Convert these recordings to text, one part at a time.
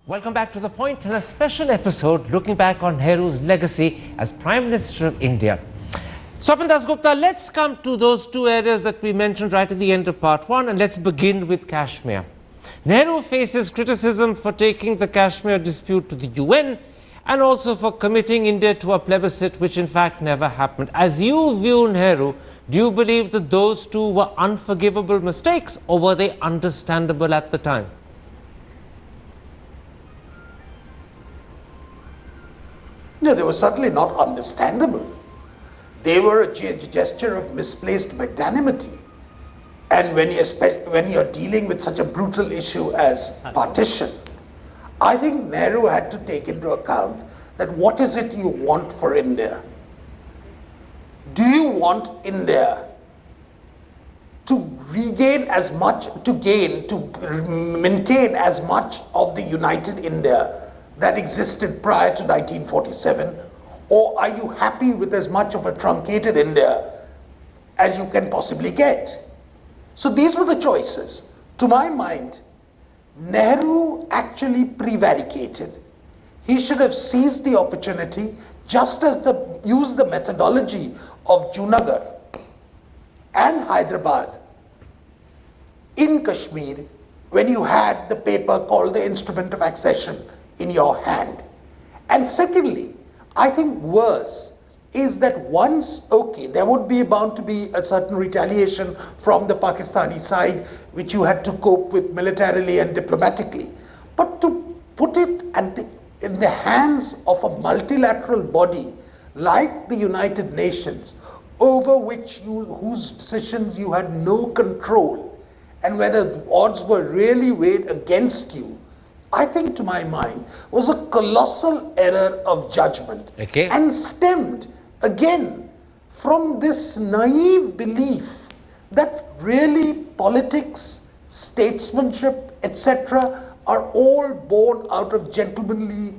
Welcome back to The Point and a special episode looking back on Nehru's legacy as Prime Minister of India. Swapan Dasgupta, let's come to those two areas that we mentioned right at the end of part one, and let's begin with Kashmir. Nehru faces criticism for taking the Kashmir dispute to the UN and also for committing India to a plebiscite which in fact never happened. As you view Nehru, do you believe that those two were unforgivable mistakes or were they understandable at the time? No, they were certainly not understandable. They were a gesture of misplaced magnanimity. And when you're dealing with such a brutal issue as partition, I think Nehru had to take into account that what is it you want for India? Do you want India to regain as much, to maintain as much of the united India that existed prior to 1947, or are you happy with as much of a truncated India as you can possibly get? So these were the choices. To my mind, Nehru actually prevaricated. He should have seized the opportunity, just as used the methodology of Junagadh and Hyderabad in Kashmir when you had the paper called the Instrument of Accession in your hand. And secondly, I think worse is that once, okay, there would be bound to be a certain retaliation from the Pakistani side, which you had to cope with militarily and diplomatically. But to put it in the hands of a multilateral body like the United Nations, over whose decisions you had no control, and where the odds were really weighed against you, I think, to my mind, was a colossal error of judgment. Okay. And stemmed, again, from this naive belief that really politics, statesmanship, etc. are all born out of gentlemanly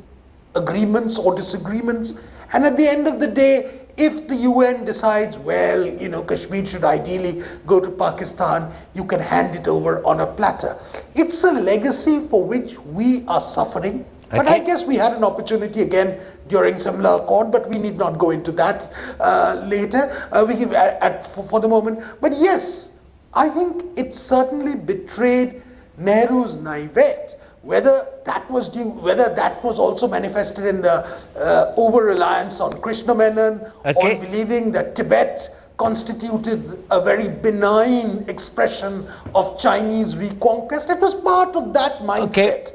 agreements or disagreements. And at the end of the day, if the UN decides, well, Kashmir should ideally go to Pakistan, you can hand it over on a platter. It's a legacy for which we are suffering. Okay. But I guess we had an opportunity again during Simla Accord, but we need not go into that later for the moment. But yes, I think it certainly betrayed Nehru's naivete. Whether that was also manifested in the over-reliance on Krishna Menon, okay, on believing that Tibet constituted a very benign expression of Chinese reconquest. It was part of that mindset. Okay.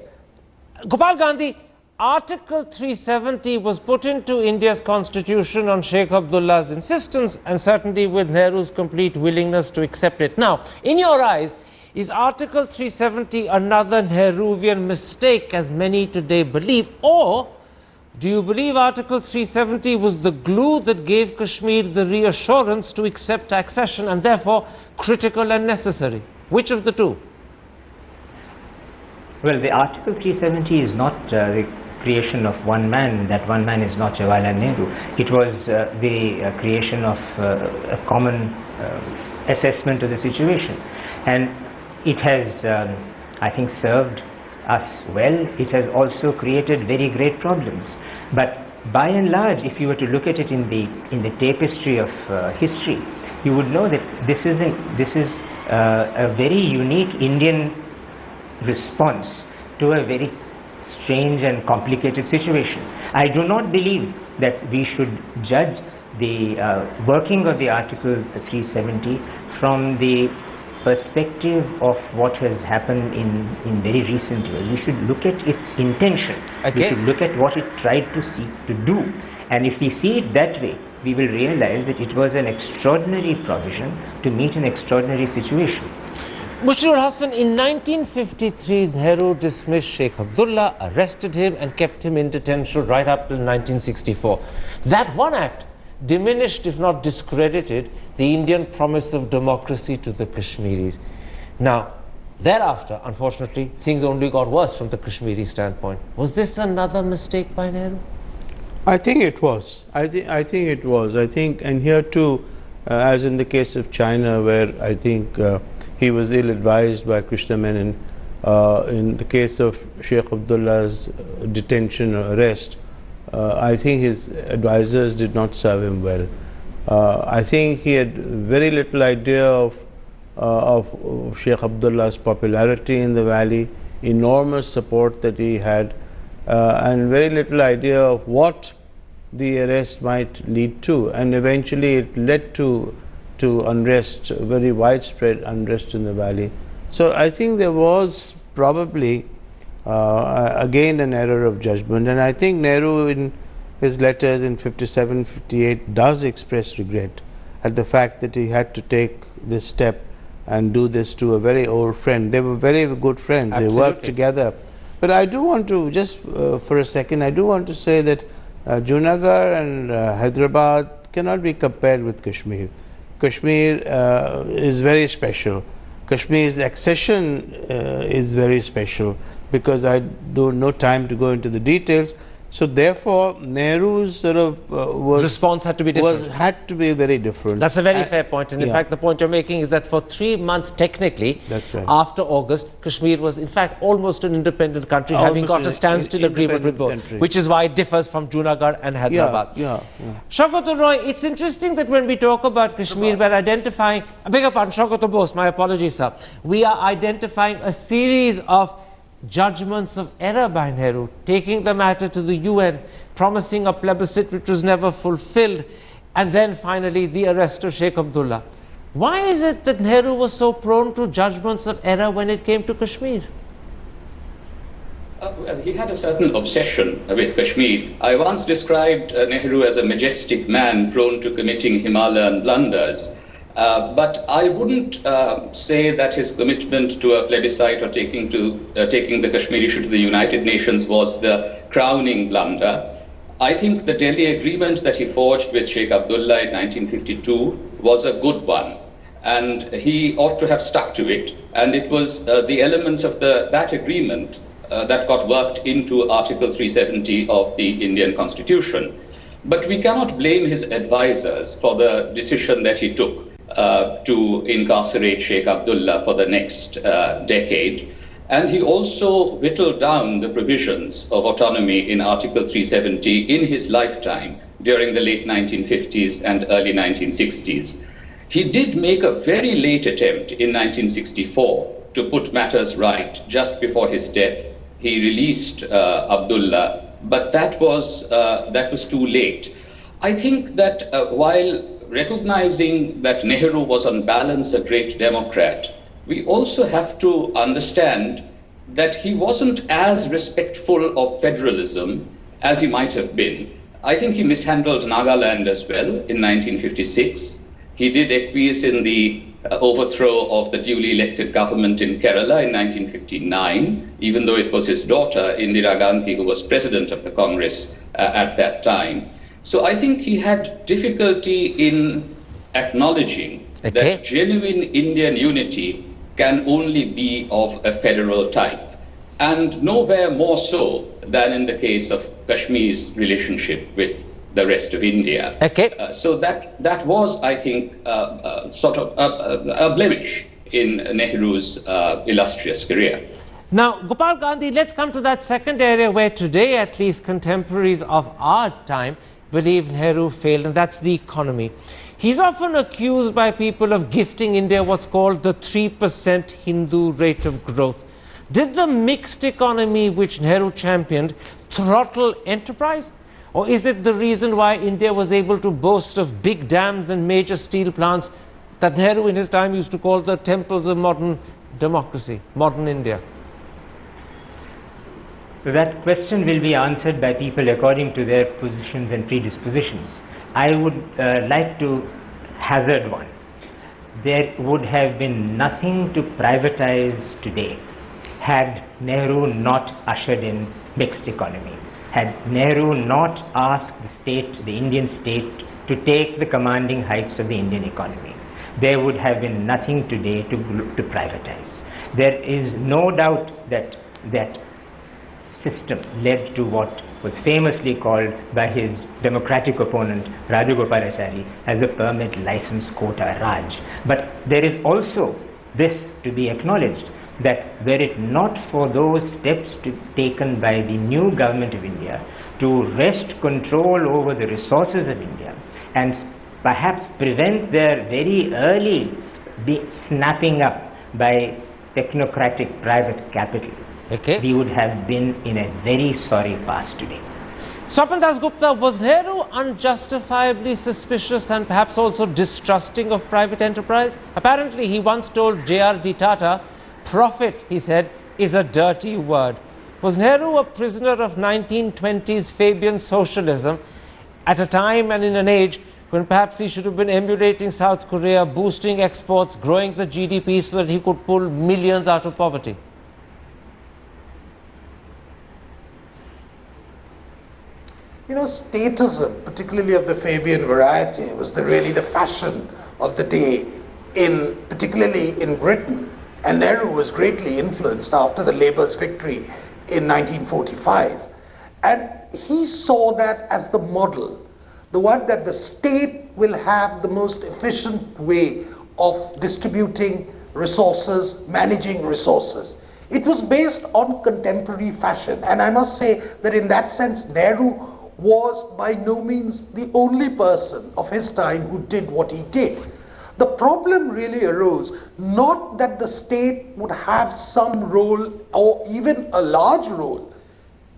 Gopal Gandhi, Article 370 was put into India's constitution on Sheikh Abdullah's insistence and certainly with Nehru's complete willingness to accept it. Now, in your eyes, is Article 370 another Nehruvian mistake, as many today believe, or do you believe Article 370 was the glue that gave Kashmir the reassurance to accept accession and therefore critical and necessary? Which of the two? Well, the Article 370 is not the creation of one man. That one man is not Jawaharlal Nehru. It was the creation of a common assessment of the situation. And it has, I think, served us well. It has also created very great problems. But by and large, if you were to look at it in the tapestry of history, you would know that this is a very unique Indian response to a very strange and complicated situation. I do not believe that we should judge the working of the Article 370 from the perspective of what has happened in very recent years. We should look at its intention. Okay. We should look at what it tried to seek to do. And if we see it that way, we will realize that it was an extraordinary provision to meet an extraordinary situation. Mushrur Hassan, in 1953, Nehru dismissed Sheikh Abdullah, arrested him and kept him in detention right up till 1964. That one act diminished, if not discredited, the Indian promise of democracy to the Kashmiris. Now, thereafter, unfortunately, things only got worse from the Kashmiri standpoint. Was this another mistake by Nehru? I think it was. I think it was. I think, and here too, as in the case of China, where I think he was ill-advised by Krishna Menon, in the case of Sheikh Abdullah's detention or arrest, I think his advisors did not serve him well. I think he had very little idea of Sheikh Abdullah's popularity in the valley, enormous support that he had, and very little idea of what the arrest might lead to. And eventually it led to unrest, very widespread unrest in the valley. So I think there was probably again an error of judgment, and I think Nehru in his letters in 57, 58 does express regret at the fact that he had to take this step and do this to a very old friend. They were very good friends. Absolutely. They worked together. But I do want to, just for a second, I do want to say that Junagadh and Hyderabad cannot be compared with Kashmir. Kashmir is very special. Kashmir's accession is very special, because I don't know time to go into the details. So therefore, Nehru's sort of response had to be different. Had to be very different. That's a very fair point. And in yeah. fact, the point you're making is that for 3 months, technically, That's right. after August, Kashmir was in fact almost an independent country, having got a standstill agreement with both, country. which is why it differs from Junagadh and Hyderabad. Yeah. Shaukatul Roy, it's interesting that when we talk about Kashmir, we're identifying, I beg your pardon, Shaukatul Bose, my apologies, sir. We are identifying a series of judgments of error by Nehru, taking the matter to the UN, promising a plebiscite which was never fulfilled, and then finally the arrest of Sheikh Abdullah. Why is it that Nehru was so prone to judgments of error when it came to Kashmir? He had a certain obsession with Kashmir. I once described Nehru as a majestic man prone to committing Himalayan blunders. But I wouldn't say that his commitment to a plebiscite or taking the Kashmir issue to the United Nations was the crowning blunder. I think the Delhi agreement that he forged with Sheikh Abdullah in 1952 was a good one, and he ought to have stuck to it. And it was the elements of that agreement that got worked into Article 370 of the Indian Constitution. But we cannot blame his advisors for the decision that he took to incarcerate Sheikh Abdullah for the next decade. And he also whittled down the provisions of autonomy in Article 370 in his lifetime during the late 1950s and early 1960s. He did make a very late attempt in 1964 to put matters right just before his death. He released Abdullah, but that was too late. I think that while recognizing that Nehru was on balance a great democrat, we also have to understand that he wasn't as respectful of federalism as he might have been. I think he mishandled Nagaland as well in 1956. He did acquiesce in the overthrow of the duly elected government in Kerala in 1959, even though it was his daughter, Indira Gandhi, who was president of the Congress at that time. So I think he had difficulty in acknowledging that genuine Indian unity can only be of a federal type, and nowhere more so than in the case of Kashmir's relationship with the rest of India. So that was, I think, sort of a blemish in Nehru's illustrious career. Now, Gopal Gandhi, let's come to that second area where today, at least contemporaries of our time, believe Nehru failed, and that's the economy. He's often accused by people of gifting India what's called the 3% Hindu rate of growth. Did the mixed economy which Nehru championed throttle enterprise? Or is it the reason why India was able to boast of big dams and major steel plants that Nehru in his time used to call the temples of modern democracy, modern India? So that question will be answered by people according to their positions and predispositions. I would like to hazard one. There would have been nothing to privatize today had Nehru not ushered in mixed economy. Had Nehru not asked the state, the Indian state, to take the commanding heights of the Indian economy, there would have been nothing today to privatize. There is no doubt that that system led to what was famously called by his democratic opponent Rajagopalachari as the permit license quota Raj. But there is also this to be acknowledged, that were it not for those steps taken by the new government of India to wrest control over the resources of India and perhaps prevent their very early snapping up by technocratic private capital, we would have been in a very sorry past today. Swapan Dasgupta, was Nehru unjustifiably suspicious and perhaps also distrusting of private enterprise? Apparently, he once told J.R.D. Tata, profit, he said, is a dirty word. Was Nehru a prisoner of 1920s Fabian socialism at a time and in an age when perhaps he should have been emulating South Korea, boosting exports, growing the GDP so that he could pull millions out of poverty? You know, statism, particularly of the Fabian variety, was really the fashion of the day, particularly in Britain. And Nehru was greatly influenced after the Labour's victory in 1945. And he saw that as the model, the one that the state will have the most efficient way of distributing resources, managing resources. It was based on contemporary fashion. And I must say that in that sense, Nehru was by no means the only person of his time who did what he did. The problem really arose not that the state would have some role or even a large role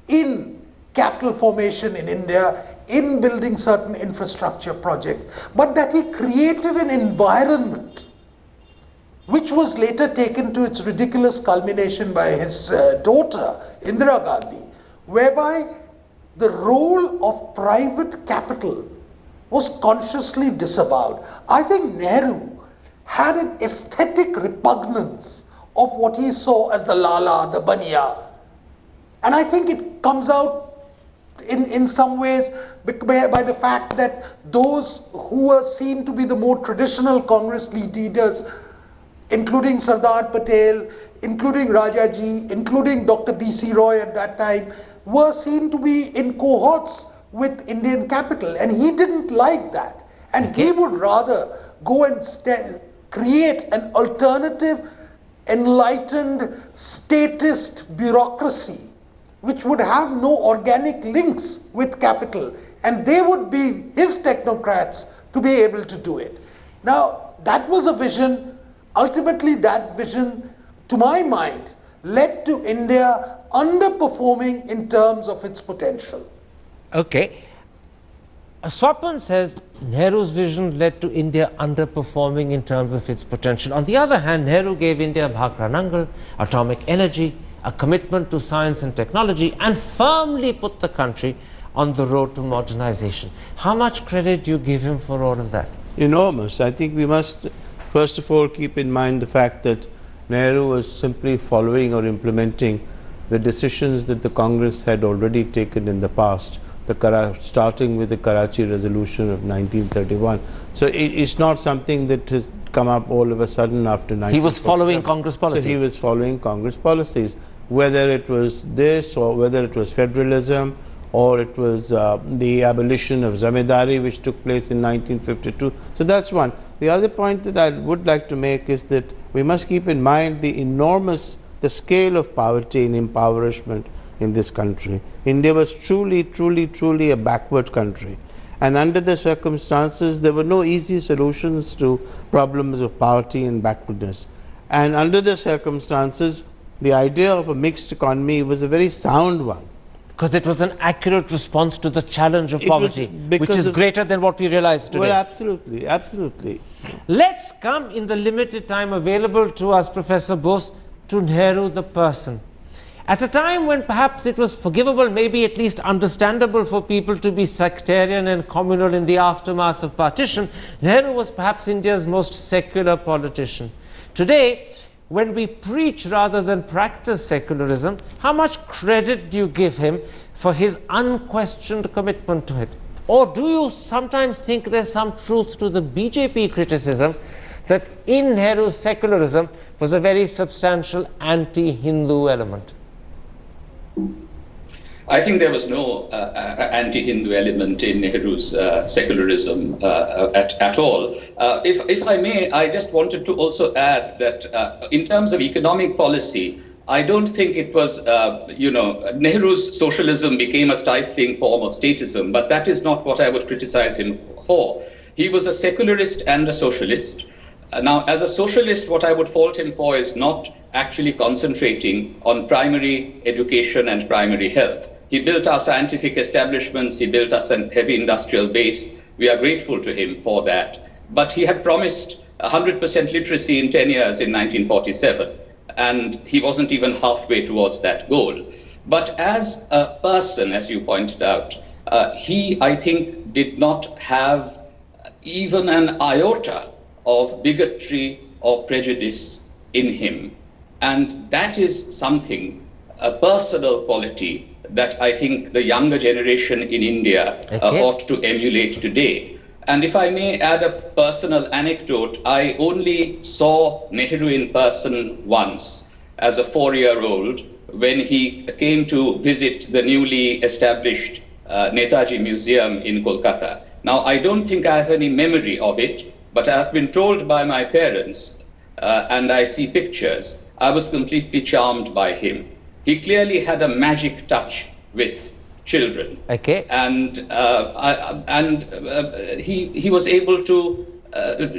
in capital formation in India, in building certain infrastructure projects, but that he created an environment which was later taken to its ridiculous culmination by his daughter, Indira Gandhi, whereby the role of private capital was consciously disavowed. I think Nehru had an aesthetic repugnance of what he saw as the Lala, the Baniya. And I think it comes out in some ways by the fact that those who were seen to be the more traditional Congress leaders, including Sardar Patel, including Rajaji, including Dr. B.C. Roy at that time, were seen to be in cohorts with Indian capital, and he didn't like that. And he would rather go and create an alternative, enlightened, statist bureaucracy which would have no organic links with capital, and they would be his technocrats to be able to do it. Now, that was a vision. Ultimately, that vision, to my mind, led to India underperforming in terms of its potential. Okay. Swapan says Nehru's vision led to India underperforming in terms of its potential. On the other hand, Nehru gave India Bhakra Nangal, atomic energy, a commitment to science and technology, and firmly put the country on the road to modernization. How much credit do you give him for all of that? Enormous. I think we must first of all keep in mind the fact that Nehru was simply following or implementing the decisions that the Congress had already taken in the past, starting with the Karachi Resolution of 1931. So it's not something that has come up all of a sudden after 1947. He was following Congress policy. So he was following Congress policies, whether it was this or whether it was federalism or it was the abolition of zamindari which took place in 1952. So that's one. The other point that I would like to make is that we must keep in mind the scale of poverty and impoverishment in this country. India was truly a backward country. And under the circumstances, there were no easy solutions to problems of poverty and backwardness. And under the circumstances, the idea of a mixed economy was a very sound one. Because it was an accurate response to the challenge of poverty, which is greater than what we realize today. Well, absolutely. Let's come, in the limited time available to us, Professor Bose, to Nehru the person. At a time when perhaps it was forgivable, maybe at least understandable for people to be sectarian and communal in the aftermath of partition, Nehru was perhaps India's most secular politician. Today, when we preach rather than practice secularism, how much credit do you give him for his unquestioned commitment to it? Or do you sometimes think there's some truth to the BJP criticism that in Nehru's secularism was a very substantial anti-Hindu element? I think there was no anti-Hindu element in Nehru's secularism at all. If I may, I just wanted to also add that in terms of economic policy, I don't think it was, Nehru's socialism became a stifling form of statism, but that is not what I would criticize him for. He was a secularist and a socialist. Now, as a socialist, what I would fault him for is not actually concentrating on primary education and primary health. He built our scientific establishments, he built us a heavy industrial base. We are grateful to him for that. But he had promised 100% literacy in 10 years in 1947, and he wasn't even halfway towards that goal. But as a person, as you pointed out, he, I think, did not have even an iota of bigotry or prejudice in him. And that is something, a personal quality, that I think the younger generation in India ought to emulate today. And if I may add a personal anecdote, I only saw Nehru in person once as a 4-year-old when he came to visit the newly established Netaji Museum in Kolkata. Now, I don't think I have any memory of it, but I have been told by my parents, and I see pictures, I was completely charmed by him. He clearly had a magic touch with children. Okay. And he was able to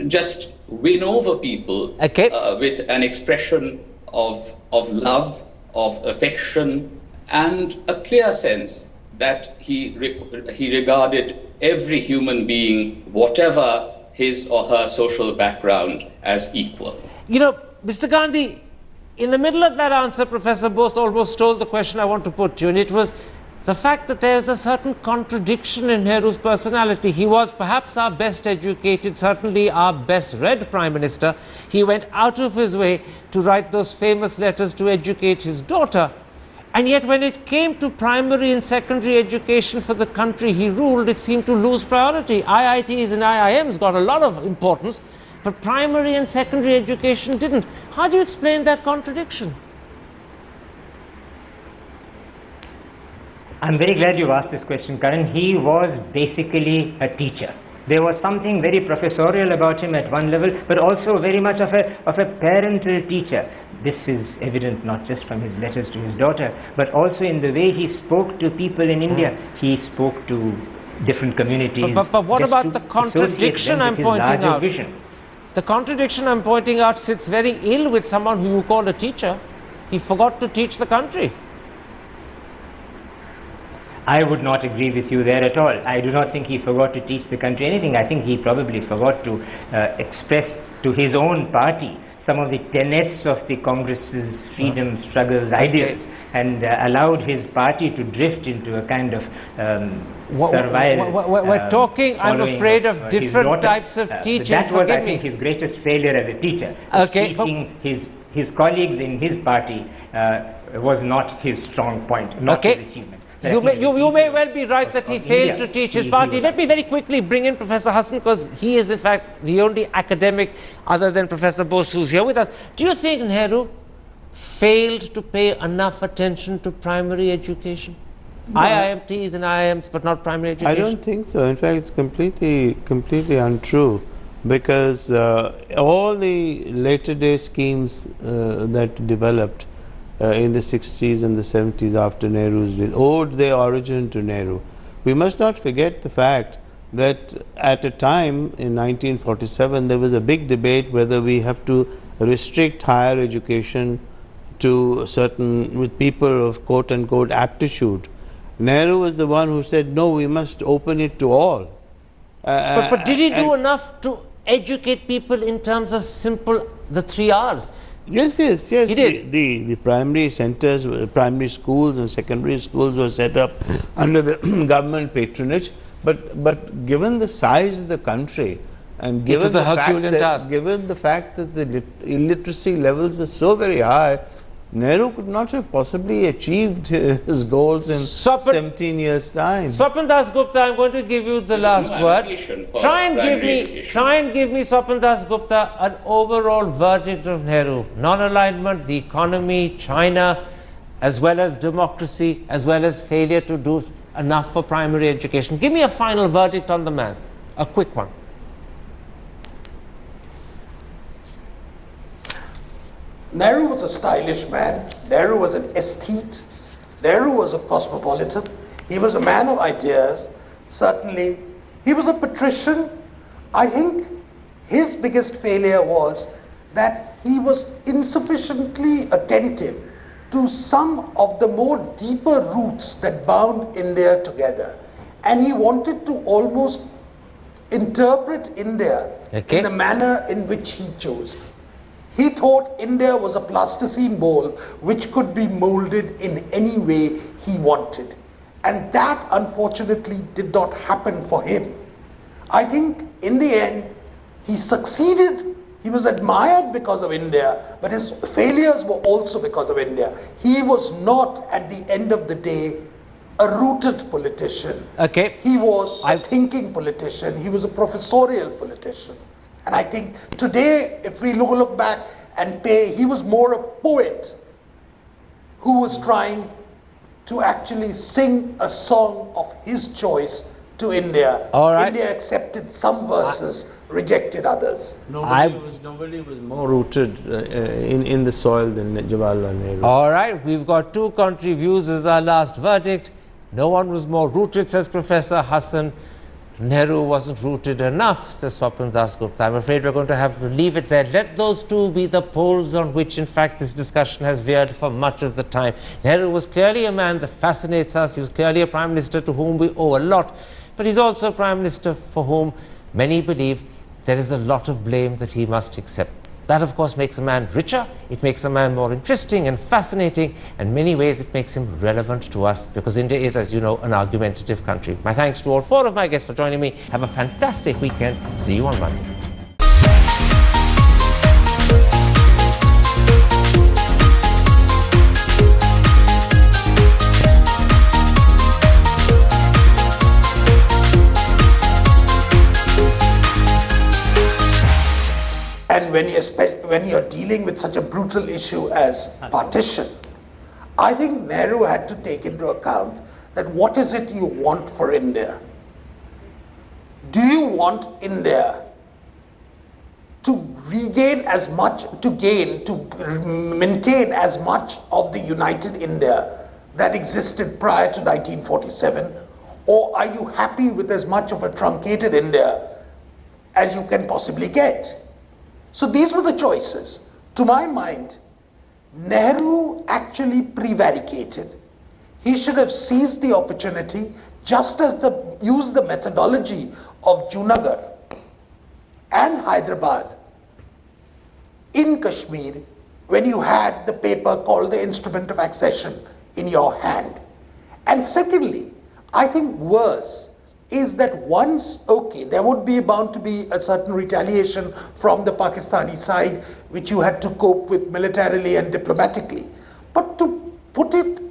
just win over people with an expression of love, of affection, and a clear sense that he regarded every human being, whatever his or her social background, as equal. You know, Mr. Gandhi, in the middle of that answer, Professor Bose almost stole the question I want to put to you, and it was the fact that there's a certain contradiction in Nehru's personality. He was perhaps our best educated, certainly our best read Prime Minister. He went out of his way to write those famous letters to educate his daughter. And yet when it came to primary and secondary education for the country he ruled, it seemed to lose priority. IITs and IIMs got a lot of importance, but primary and secondary education didn't. How do you explain that contradiction? I'm very glad you asked this question, Karan. He was basically a teacher. There was something very professorial about him at one level, but also very much of a parental teacher. This is evident not just from his letters to his daughter, but also in the way he spoke to people in India. He spoke to different communities. But what about the contradiction I'm pointing out? The contradiction I'm pointing out sits very ill with someone who you call a teacher. He forgot to teach the country. I would not agree with you there at all. I do not think he forgot to teach the country anything. I think he probably forgot to express to his own party some of the tenets of the Congress's freedom struggles ideas, and allowed his party to drift into a kind of servile we're talking, I'm afraid, of different types of teaching. That was, I think, his greatest failure as a teacher. Teaching his colleagues in his party was not his strong point, not his achievement. You may well be right that he failed to teach his party. Let me very quickly bring in Professor Hassan, because he is in fact the only academic other than Professor Bose who's here with us. Do you think Nehru failed to pay enough attention to primary education? No. IIMTs and IIMs, but not primary education? I don't think so. In fact, it's completely untrue, because all the later day schemes that developed in the 60s and the 70s after Nehru's death owed their origin to Nehru. We must not forget the fact that at a time in 1947 there was a big debate whether we have to restrict higher education to certain, with people of quote unquote aptitude. Nehru was the one who said, no, we must open it to all. But did he do enough to educate people in terms of the 3 R's? Yes. He did. The primary centers, primary schools and secondary schools were set up under the government patronage, but given the size of the country and given the fact that the illiteracy levels were so very high, Nehru could not have possibly achieved his goals in 17 years' time. Swapan Das Gupta, I'm going to give you the last word. Try and give me, Swapan Das Gupta, an overall verdict of Nehru. Non-alignment, the economy, China. as well as democracy, as well as failure to do enough for primary education. Give me a final verdict on the man, a quick one. Nehru was a stylish man. Nehru was an aesthete. Nehru was a cosmopolitan. He was a man of ideas. Certainly, he was a patrician. I think his biggest failure was that he was insufficiently attentive to some of the more deeper roots that bound India together. And he wanted to almost interpret India in the manner in which he chose. He thought India was a plasticine bowl which could be molded in any way he wanted. And that, unfortunately, did not happen for him. I think, in the end, he succeeded. He was admired because of India, but his failures were also because of India. He was not, at the end of the day, a rooted politician. He was a thinking politician. He was a professorial politician. And I think today, if we look back and he was more a poet who was trying to actually sing a song of his choice to India. India accepted some verses, rejected others. Nobody was more rooted in the soil than Jawaharlal Nehru. All right, we've got two contrary views as our last verdict. No one was more rooted, says Professor Hassan. Nehru wasn't rooted enough, says Swapna Dasgupta. I'm afraid we're going to have to leave it there. Let those two be the poles on which, in fact, this discussion has veered for much of the time. Nehru was clearly a man that fascinates us. He was clearly a prime minister to whom we owe a lot. But he's also a prime minister for whom many believe there is a lot of blame that he must accept. That, of course, makes a man richer, it makes a man more interesting and fascinating, and in many ways it makes him relevant to us, because India is, as you know, an argumentative country. My thanks to all four of my guests for joining me. Have a fantastic weekend. See you on Monday. And when you're dealing with such a brutal issue as partition, I think Nehru had to take into account that what is it you want for India? Do you want India to regain as much, to maintain as much of the united India that existed prior to 1947? Or are you happy with as much of a truncated India as you can possibly get? So these were the choices. To my mind, Nehru actually prevaricated. He should have seized the opportunity, just as used the methodology of Junagadh and Hyderabad in Kashmir, when you had the paper called the Instrument of Accession in your hand. And secondly, I think worse is that once, there would be bound to be a certain retaliation from the Pakistani side, which you had to cope with militarily and diplomatically. But to put it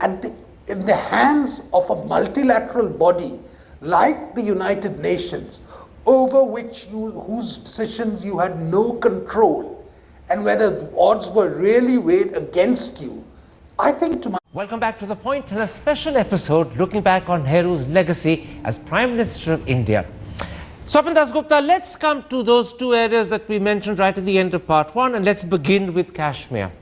in the hands of a multilateral body like the United Nations, over whose decisions you had no control, and where the odds were really weighed against you, I think to my... Welcome back to The Point, and a special episode looking back on Nehru's legacy as Prime Minister of India. Swapna Dasgupta, let's come to those two areas that we mentioned right at the end of part one, and let's begin with Kashmir.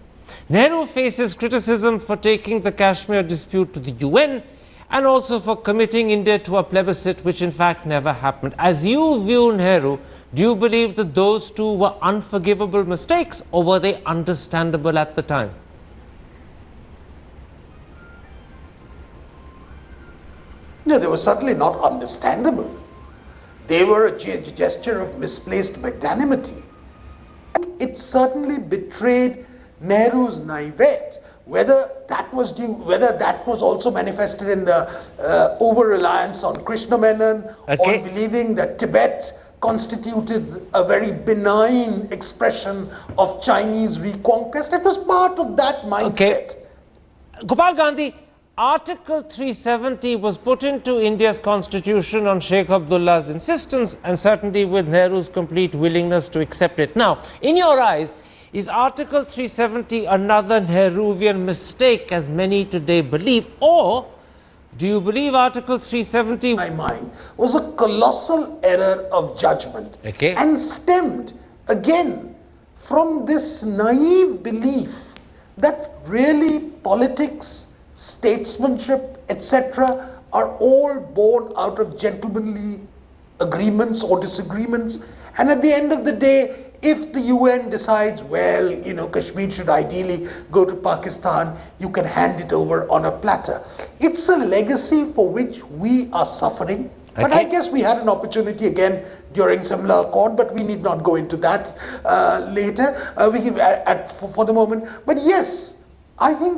Nehru faces criticism for taking the Kashmir dispute to the UN and also for committing India to a plebiscite, which in fact never happened. As you view Nehru, do you believe that those two were unforgivable mistakes, or were they understandable at the time? No, they were certainly not understandable. They were a gesture of misplaced magnanimity. It certainly betrayed Nehru's naivete. Whether that was also manifested in the over-reliance on Krishna Menon, or believing that Tibet constituted a very benign expression of Chinese reconquest, it was part of that mindset. Gopal Gandhi, Article 370 was put into India's constitution on Sheikh Abdullah's insistence, and certainly with Nehru's complete willingness to accept it. Now, in your eyes, Is Article 370 another Nehruvian mistake, as many today believe, or do you believe Article 370? In my mind was a colossal error of judgment, Okay. and stemmed again from this naive belief that really politics, statesmanship, etc. are all born out of gentlemanly agreements or disagreements, and at the end of the day, if the UN decides, well, Kashmir should ideally go to Pakistan, you can hand it over on a platter. It's a legacy for which we are suffering. But Okay. I guess we had an opportunity again during Simla Accord, but we need not go into that later. For the moment. But yes, I think